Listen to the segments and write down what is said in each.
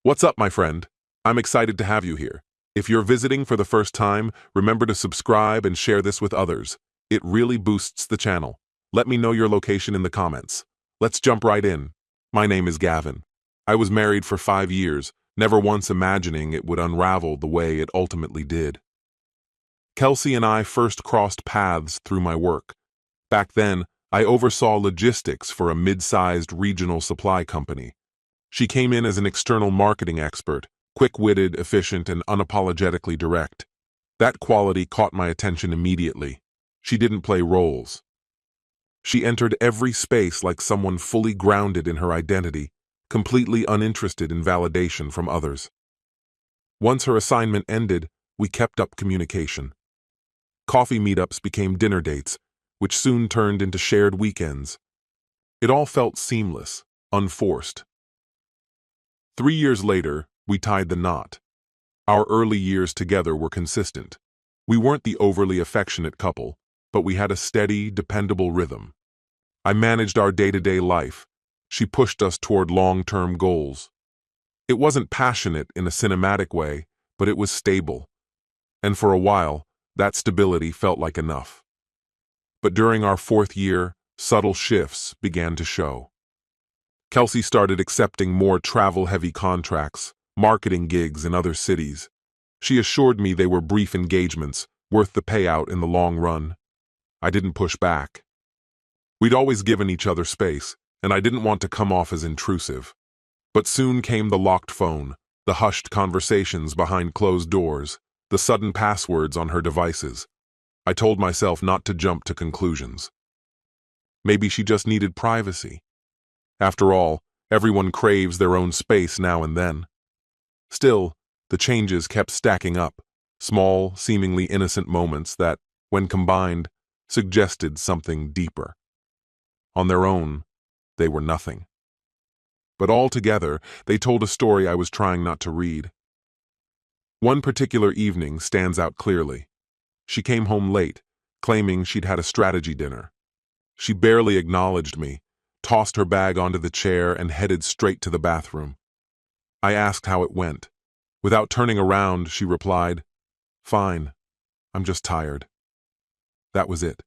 What's up, my friend? I'm excited to have you here. If you're visiting for the first time, remember to subscribe and share this with others. It really boosts the channel. Let me know your location in the comments. Let's jump right in. My name is Gavin. I was married for 5 years, never once imagining it would unravel the way it ultimately did. Kelsey and I first crossed paths through my work. Back then, I oversaw logistics for a mid-sized regional supply company. She came in as an external marketing expert, quick-witted, efficient, and unapologetically direct. That quality caught my attention immediately. She didn't play roles. She entered every space like someone fully grounded in her identity, completely uninterested in validation from others. Once her assignment ended, we kept up communication. Coffee meetups became dinner dates, which soon turned into shared weekends. It all felt seamless, unforced. 3 years later, we tied the knot. Our early years together were consistent. We weren't the overly affectionate couple, but we had a steady, dependable rhythm. I managed our day-to-day life. She pushed us toward long-term goals. It wasn't passionate in a cinematic way, but it was stable. And for a while, that stability felt like enough. But during our 4th year, subtle shifts began to show. Kelsey started accepting more travel-heavy contracts, marketing gigs in other cities. She assured me they were brief engagements, worth the payout in the long run. I didn't push back. We'd always given each other space, and I didn't want to come off as intrusive. But soon came the locked phone, the hushed conversations behind closed doors, the sudden passwords on her devices. I told myself not to jump to conclusions. Maybe she just needed privacy. After all, everyone craves their own space now and then. Still, the changes kept stacking up, small, seemingly innocent moments that, when combined, suggested something deeper. On their own, they were nothing. But all together, they told a story I was trying not to read. One particular evening stands out clearly. She came home late, claiming she'd had a strategy dinner. She barely acknowledged me, tossed her bag onto the chair, and headed straight to the bathroom. I asked how it went. Without turning around, she replied, "Fine, I'm just tired." That was it.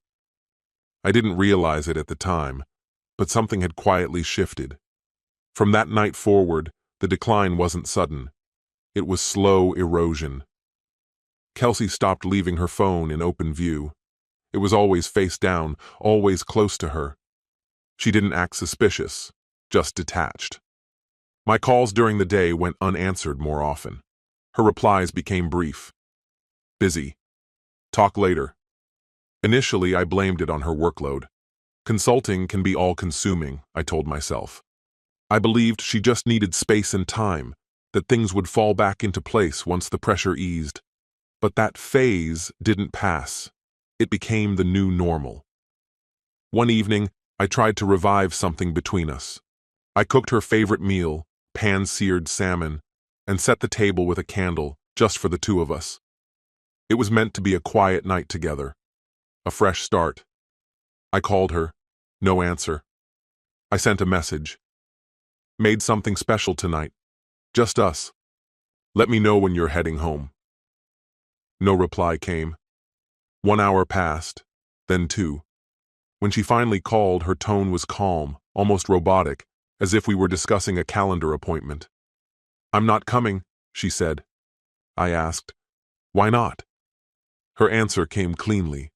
I didn't realize it at the time, but something had quietly shifted. From that night forward, the decline wasn't sudden. It was slow erosion. Kelsey stopped leaving her phone in open view. It was always face down, always close to her. She didn't act suspicious, just detached. My calls during the day went unanswered more often. Her replies became brief. "Busy. Talk later." Initially, I blamed it on her workload. Consulting can be all-consuming, I told myself. I believed she just needed space and time, that things would fall back into place once the pressure eased. But that phase didn't pass. It became the new normal. One evening, I tried to revive something between us. I cooked her favorite meal, pan-seared salmon, and set the table with a candle, just for the two of us. It was meant to be a quiet night together, a fresh start. I called her. No answer. I sent a message. "Made something special tonight. Just us. Let me know when you're heading home." No reply came. 1 hour passed, then 2. When she finally called, her tone was calm, almost robotic, as if we were discussing a calendar appointment. "I'm not coming," she said. I asked, "Why not?" Her answer came cleanly.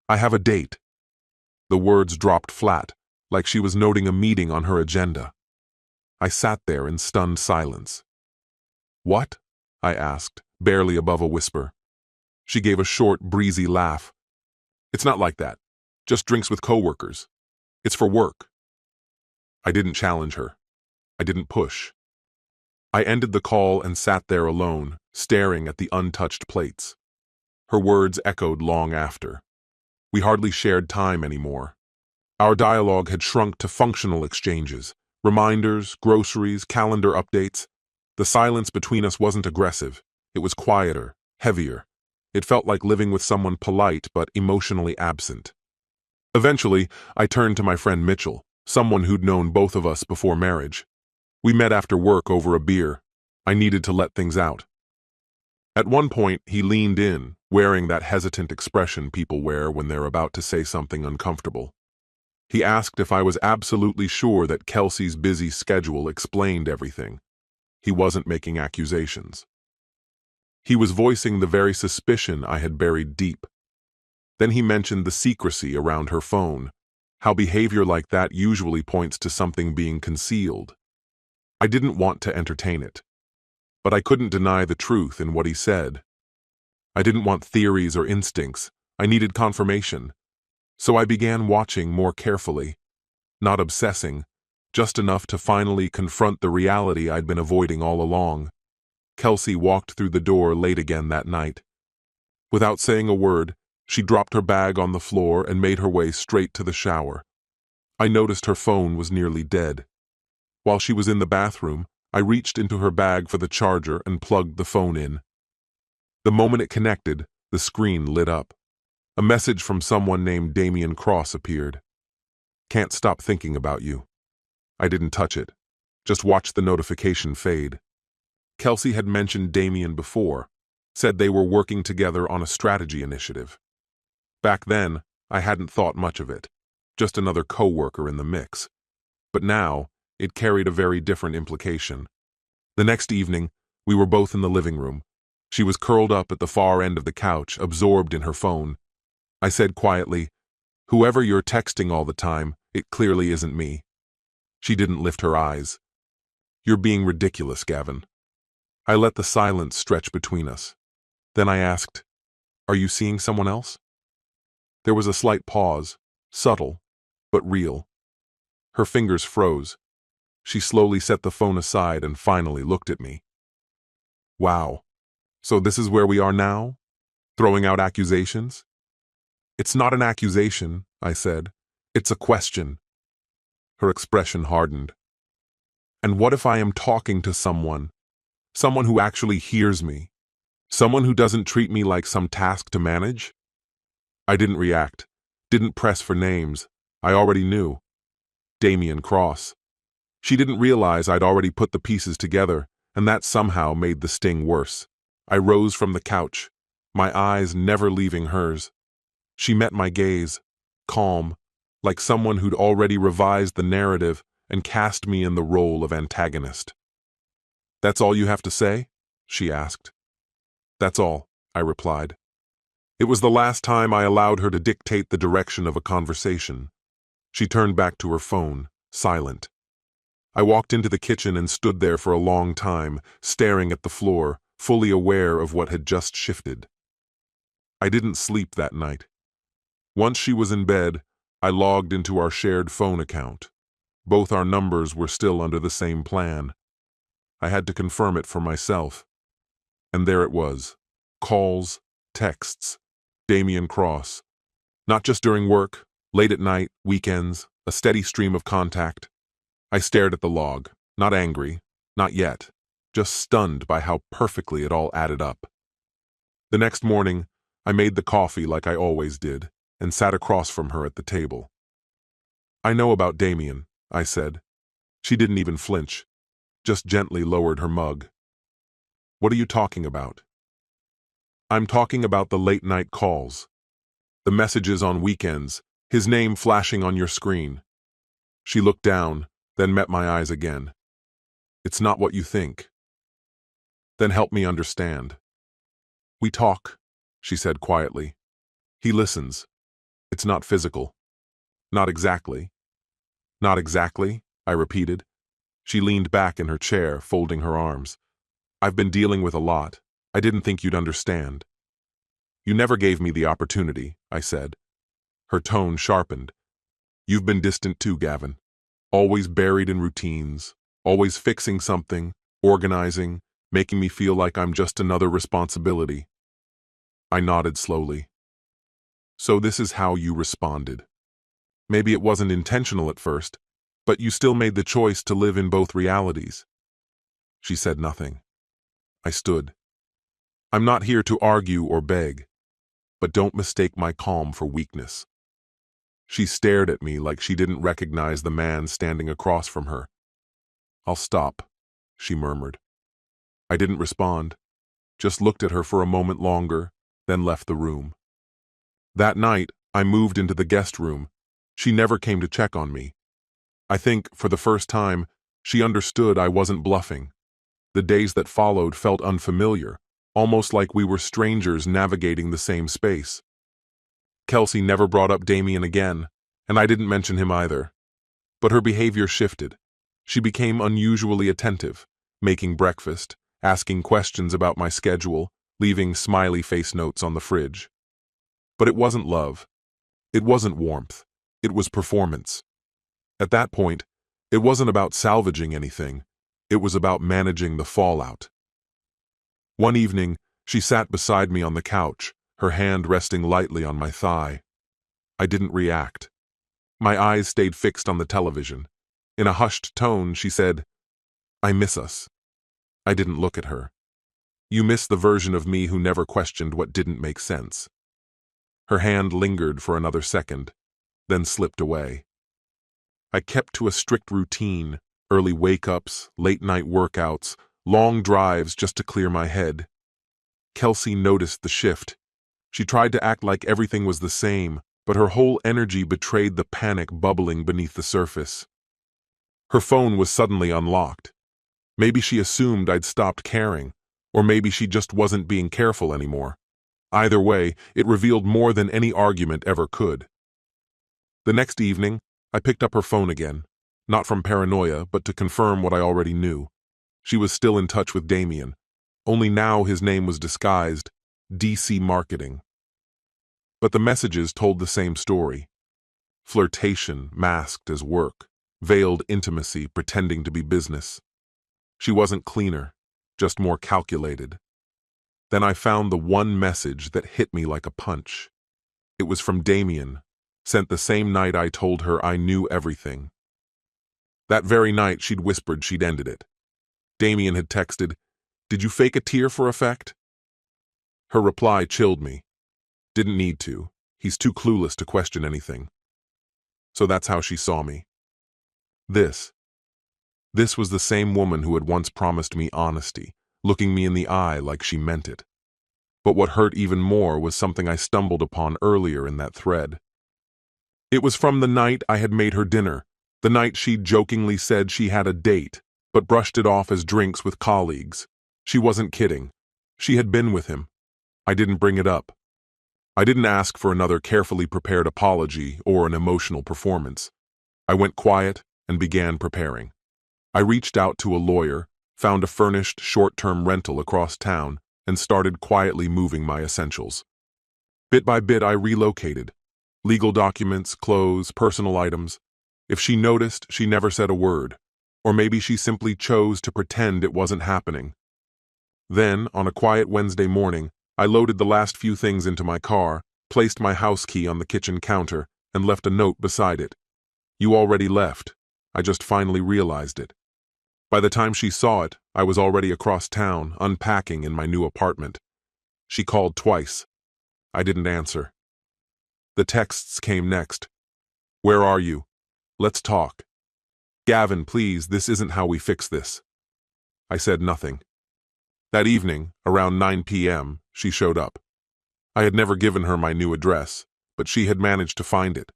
"I have a date." The words dropped flat, like she was noting a meeting on her agenda. I sat there in stunned silence. "What?" I asked, barely above a whisper. She gave a short, breezy laugh. "It's not like that. Just drinks with coworkers. It's for work." I didn't challenge her. I didn't push. I ended the call and sat there alone, staring at the untouched plates. Her words echoed long after. We hardly shared time anymore. Our dialogue had shrunk to functional exchanges, reminders, groceries, calendar updates. The silence between us wasn't aggressive. It was quieter, heavier. It felt like living with someone polite but emotionally absent. Eventually, I turned to my friend Mitchell, someone who'd known both of us before marriage. We met after work over a beer. I needed to let things out. At one point, he leaned in, wearing that hesitant expression people wear when they're about to say something uncomfortable. He asked if I was absolutely sure that Kelsey's busy schedule explained everything. He wasn't making accusations. He was voicing the very suspicion I had buried deep. Then he mentioned the secrecy around her phone, how behavior like that usually points to something being concealed. I didn't want to entertain it, but I couldn't deny the truth in what he said. I didn't want theories or instincts. I needed confirmation. So I began watching more carefully, not obsessing, just enough to finally confront the reality I'd been avoiding all along. Kelsey walked through the door late again that night. Without saying a word, she dropped her bag on the floor and made her way straight to the shower. I noticed her phone was nearly dead. While she was in the bathroom, I reached into her bag for the charger and plugged the phone in. The moment it connected, the screen lit up. A message from someone named Damian Cross appeared. "Can't stop thinking about you." I didn't touch it, just watched the notification fade. Kelsey had mentioned Damian before, said they were working together on a strategy initiative. Back then, I hadn't thought much of it, just another co-worker in the mix. But now, it carried a very different implication. The next evening, we were both in the living room. She was curled up at the far end of the couch, absorbed in her phone. I said quietly, "Whoever you're texting all the time, it clearly isn't me." She didn't lift her eyes. "You're being ridiculous, Gavin." I let the silence stretch between us. Then I asked, "Are you seeing someone else?" There was a slight pause, subtle, but real. Her fingers froze. She slowly set the phone aside and finally looked at me. "Wow. So this is where we are now? Throwing out accusations?" "It's not an accusation," I said. "It's a question." Her expression hardened. "And what if I am talking to someone? Someone who actually hears me? Someone who doesn't treat me like some task to manage?" I didn't react, didn't press for names. I already knew. Damian Cross. She didn't realize I'd already put the pieces together, and that somehow made the sting worse. I rose from the couch, my eyes never leaving hers. She met my gaze, calm, like someone who'd already revised the narrative and cast me in the role of antagonist. "That's all you have to say?" she asked. "That's all," I replied. It was the last time I allowed her to dictate the direction of a conversation. She turned back to her phone, silent. I walked into the kitchen and stood there for a long time, staring at the floor, fully aware of what had just shifted. I didn't sleep that night. Once she was in bed, I logged into our shared phone account. Both our numbers were still under the same plan. I had to confirm it for myself. And there it was. Calls, texts, Damian Cross. Not just during work, late at night, weekends, a steady stream of contact. I stared at the log, not angry, not yet, just stunned by how perfectly it all added up. The next morning, I made the coffee like I always did, and sat across from her at the table. "I know about Damian," I said. She didn't even flinch, just gently lowered her mug. "What are you talking about?" "I'm talking about the late-night calls. The messages on weekends, his name flashing on your screen." She looked down, then met my eyes again. "It's not what you think." "Then help me understand." "We talk," she said quietly. "He listens. It's not physical." "Not exactly." "Not exactly," I repeated. She leaned back in her chair, folding her arms. "I've been dealing with a lot. I didn't think you'd understand." "You never gave me the opportunity," I said. Her tone sharpened. "You've been distant too, Gavin. Always buried in routines, always fixing something, organizing, making me feel like I'm just another responsibility." I nodded slowly. "So this is how you responded. Maybe it wasn't intentional at first, but you still made the choice to live in both realities." She said nothing. I stood. "I'm not here to argue or beg, but don't mistake my calm for weakness." She stared at me like she didn't recognize the man standing across from her. "I'll stop," she murmured. I didn't respond, just looked at her for a moment longer, then left the room. That night, I moved into the guest room. She never came to check on me. I think, for the first time, she understood I wasn't bluffing. The days that followed felt unfamiliar, almost like we were strangers navigating the same space. Kelsey never brought up Damien again, and I didn't mention him either. But her behavior shifted. She became unusually attentive, making breakfast, asking questions about my schedule, leaving smiley face notes on the fridge. But it wasn't love. It wasn't warmth. It was performance. At that point, it wasn't about salvaging anything. It was about managing the fallout. One evening, she sat beside me on the couch, her hand resting lightly on my thigh. I didn't react. My eyes stayed fixed on the television. In a hushed tone, she said, "I miss us." I didn't look at her. "You miss the version of me who never questioned what didn't make sense." Her hand lingered for another second, then slipped away. I kept to a strict routine, early wake-ups, late-night workouts, long drives just to clear my head. Kelsey noticed the shift. She tried to act like everything was the same, but her whole energy betrayed the panic bubbling beneath the surface. Her phone was suddenly unlocked. Maybe she assumed I'd stopped caring, or maybe she just wasn't being careful anymore. Either way, it revealed more than any argument ever could. The next evening, I picked up her phone again, not from paranoia, but to confirm what I already knew. She was still in touch with Damien, only now his name was disguised, DC Marketing. But the messages told the same story. Flirtation masked as work, veiled intimacy pretending to be business. She wasn't cleaner, just more calculated. Then I found the one message that hit me like a punch. It was from Damien, sent the same night I told her I knew everything. That very night she'd whispered she'd ended it. Damien had texted, "Did you fake a tear for effect?" Her reply chilled me. Didn't need to. He's too clueless to question anything. So that's how she saw me. This was the same woman who had once promised me honesty, looking me in the eye like she meant it. But what hurt even more was something I stumbled upon earlier in that thread. It was from the night I had made her dinner, the night she jokingly said she had a date, but brushed it off as drinks with colleagues. She wasn't kidding. She had been with him. I didn't bring it up. I didn't ask for another carefully prepared apology or an emotional performance. I went quiet and began preparing. I reached out to a lawyer, found a furnished short-term rental across town, and started quietly moving my essentials. Bit by bit, I relocated. Legal documents, clothes, personal items. If she noticed, she never said a word. Or maybe she simply chose to pretend it wasn't happening. Then, on a quiet Wednesday morning, I loaded the last few things into my car, placed my house key on the kitchen counter, and left a note beside it. "You already left. I just finally realized it." By the time she saw it, I was already across town, unpacking in my new apartment. She called twice. I didn't answer. The texts came next. "Where are you? Let's talk." "Gavin, please, this isn't how we fix this." I said nothing. That evening, around 9 p.m., she showed up. I had never given her my new address, but she had managed to find it.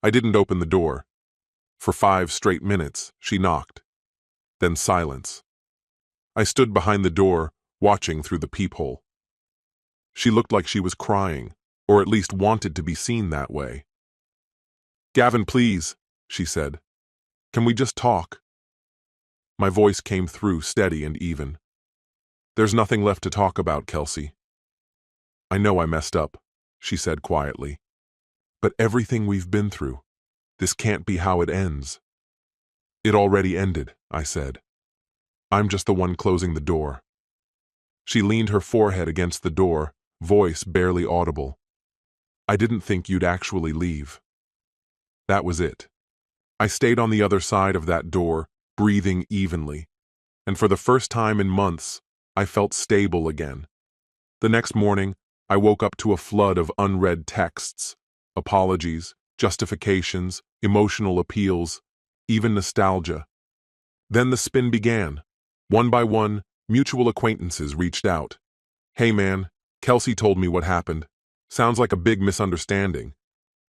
I didn't open the door. For 5 straight minutes, she knocked. Then silence. I stood behind the door, watching through the peephole. She looked like she was crying, or at least wanted to be seen that way. "Gavin, please," she said. "Can we just talk?" My voice came through steady and even. "There's nothing left to talk about, Kelsey." "I know I messed up," she said quietly. "But everything we've been through, this can't be how it ends." "It already ended," I said. "I'm just the one closing the door." She leaned her forehead against the door, voice barely audible. "I didn't think you'd actually leave." That was it. I stayed on the other side of that door, breathing evenly, and for the first time in months, I felt stable again. The next morning, I woke up to a flood of unread texts, apologies, justifications, emotional appeals, even nostalgia. Then the spin began. One by one, Mutual acquaintances reached out. "Hey man, Kelsey told me what happened. Sounds like a big misunderstanding.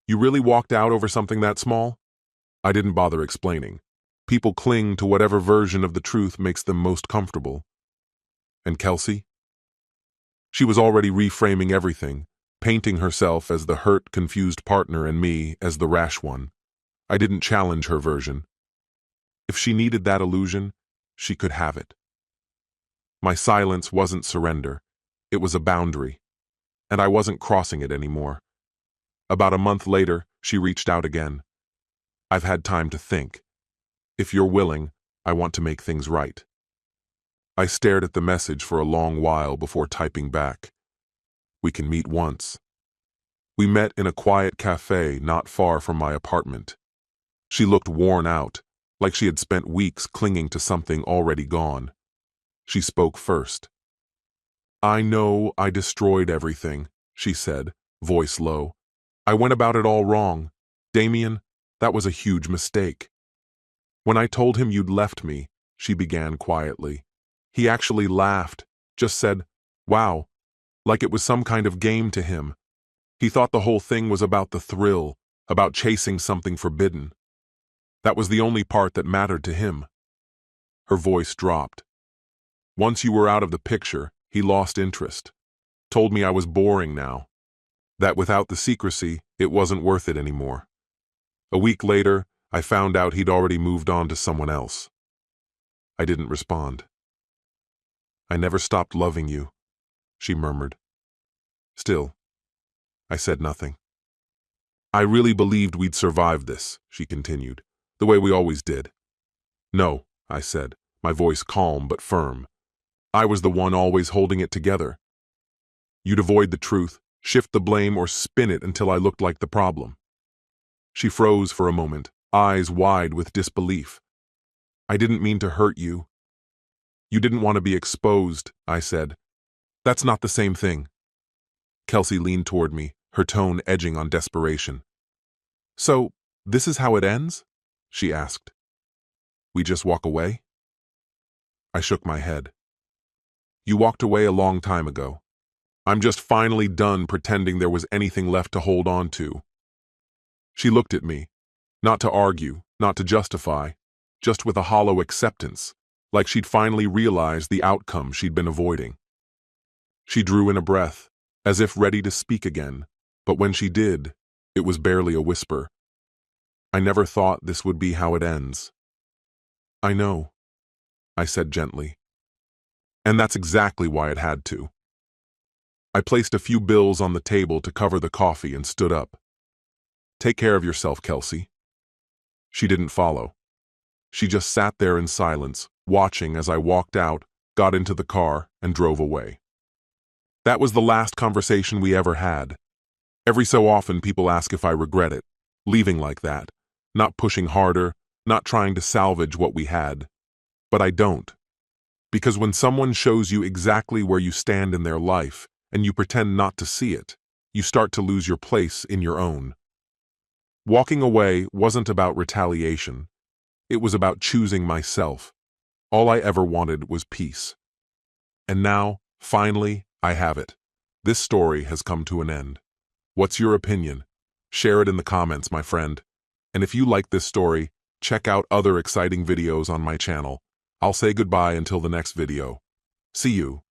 You really walked out over something that small?" I didn't bother explaining. People cling to whatever version of the truth makes them most comfortable. And Kelsey? She was already reframing everything, painting herself as the hurt, confused partner and me as the rash one. I didn't challenge her version. If she needed that illusion, she could have it. My silence wasn't surrender. It was a boundary, and I wasn't crossing it anymore. About a month later, she reached out again. "I've had time to think. If you're willing, I want to make things right." I stared at the message for a long while before typing back. "We can meet once." We met in a quiet cafe not far from my apartment. She looked worn out, like she had spent weeks clinging to something already gone. She spoke first. "I know I destroyed everything," she said, voice low. "I went about it all wrong. Damien, that was a huge mistake." "When I told him you'd left me," she began quietly, "he actually laughed, just said, 'Wow,' like it was some kind of game to him. He thought the whole thing was about the thrill, about chasing something forbidden. That was the only part that mattered to him." Her voice dropped. "Once you were out of the picture, he lost interest. Told me I was boring now. That without the secrecy, it wasn't worth it anymore. A week later, I found out he'd already moved on to someone else." I didn't respond. "I never stopped loving you," she murmured. Still, I said nothing. "I really believed we'd survive this," she continued, "the way we always did." "No," I said, my voice calm but firm. "I was the one always holding it together. You'd avoid the truth, shift the blame, or spin it until I looked like the problem." She froze for a moment, eyes wide with disbelief. "I didn't mean to hurt you." "You didn't want to be exposed," I said. "That's not the same thing." Kelsey leaned toward me, her tone edging on desperation. "So, this is how it ends?" she asked. "We just walk away?" I shook my head. "You walked away a long time ago. I'm just finally done pretending there was anything left to hold on to." She looked at me, not to argue, not to justify, just with a hollow acceptance, like she'd finally realized the outcome she'd been avoiding. She drew in a breath, as if ready to speak again, but when she did, it was barely a whisper. "I never thought this would be how it ends." "I know," I said gently. "And that's exactly why it had to." I placed a few bills on the table to cover the coffee and stood up. "Take care of yourself, Kelsey." She didn't follow. She just sat there in silence, watching as I walked out, got into the car, and drove away. That was the last conversation we ever had. Every so often people ask if I regret it, leaving like that, not pushing harder, not trying to salvage what we had. But I don't. Because when someone shows you exactly where you stand in their life, and you pretend not to see it, you start to lose your place in your own. Walking away wasn't about retaliation. It was about choosing myself. All I ever wanted was peace. And now, finally, I have it. This story has come to an end. What's your opinion? Share it in the comments, my friend. And if you like this story, check out other exciting videos on my channel. I'll say goodbye until the next video. See you.